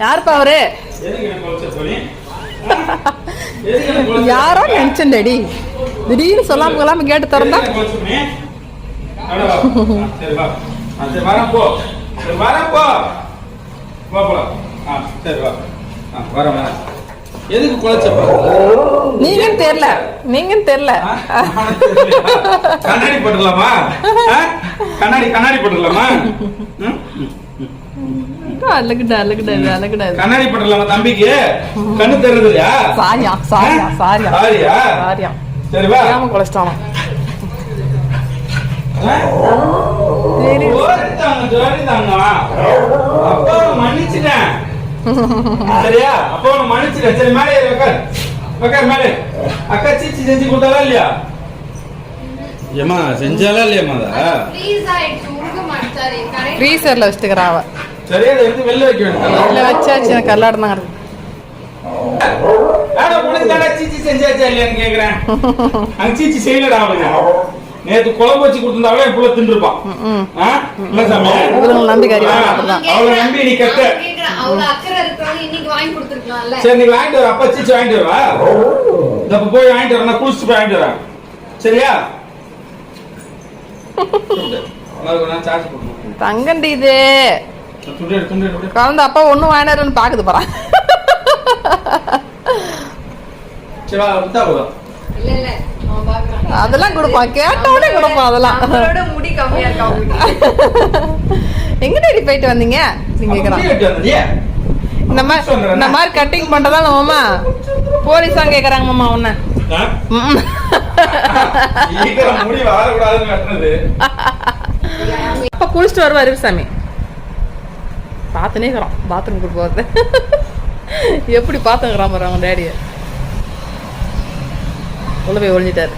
யாருப்பா அவரு? யாரோ நினைச்சேன்டி, திடீர்னு சொல்லாம கொள்ளாம கேட்டு திறந்தா. எதுக்கு குழச்சப்ப? நீங்கன்னு தெரியல, நீங்கன்னு தெரியல. கண்ணாடி போட்டுடலாமா? கண்ணாடி போட்டுடலாமா? கண்ணாடி போட்டுடலாமா தம்பிக்கு? கண்ணு தெரியறது இல்லையா? சாரியா சாரியா சாரியா சாரியா சாரியா. சரி வா. ஏமா குழச்சிட்டானோ? மன்னிச்சுட்டேன் சரியா? அப்போ மன்னிச்சுட்டேன். சரி மேலே உட்கார் மேலே. அக்கா சீச்சி செஞ்சு கொடுத்தாலா இல்லையா? ஏமா செஞ்சாலா இல்லையாமா? ஃப்ரீசர்ல வச்சுக்கிறா அவ. சரியா எடுத்து வெளில வைக்க வேண்டியது. வெளில வச்சாச்சு, கல்லாடம் தான் இருக்கு. சீச்சி செஞ்சாச்சா இல்லையான்னு கேக்குறேன். அங்க சீச்சி செய்யலடா அவளுங்க. நேத்து குழம்பு வச்சு கொடுத்திருந்தாவே என் புள்ள தின்றுப்பான். நம்பி அவளை நம்பி நீ கட்ட. சரி நீ வாங்கிட்டு வர. அப்பா சீச்சி வாங்கிட்டு வரவா? இப்ப போய் வாங்கிட்டு வரேன். குளிச்சுட்டு போய் வாங்கிட்டு வரேன். சரியா? தங்கண்டி இது குழந்தை அப்பா ஒண்ணும் வாங்கினாருன்னு பாக்குது பாரு. அதெல்லாம் கொடுப்பான், கேட்டோடனே கொடுப்பான். அதெல்லாம் முடி கம்மியா இருக்கா? எங்க தேடி போயிட்டு வந்தீங்க நீங்க கேக்குறான். இந்த மாதிரி கட்டிங் பண்றதால மாமா போலீஸா கேக்குறாங்க மாமா உன்ன. அப்ப குளிச்சுட்டு வருவாரு சாமி. பாத்துனே இருக்கிறோம் பாத்ரூம் போறது. எப்படி பாத்துக்கிறான் பாரு அவங்க டேடிய. உள்ள போய் ஒழிஞ்சிட்டாரு.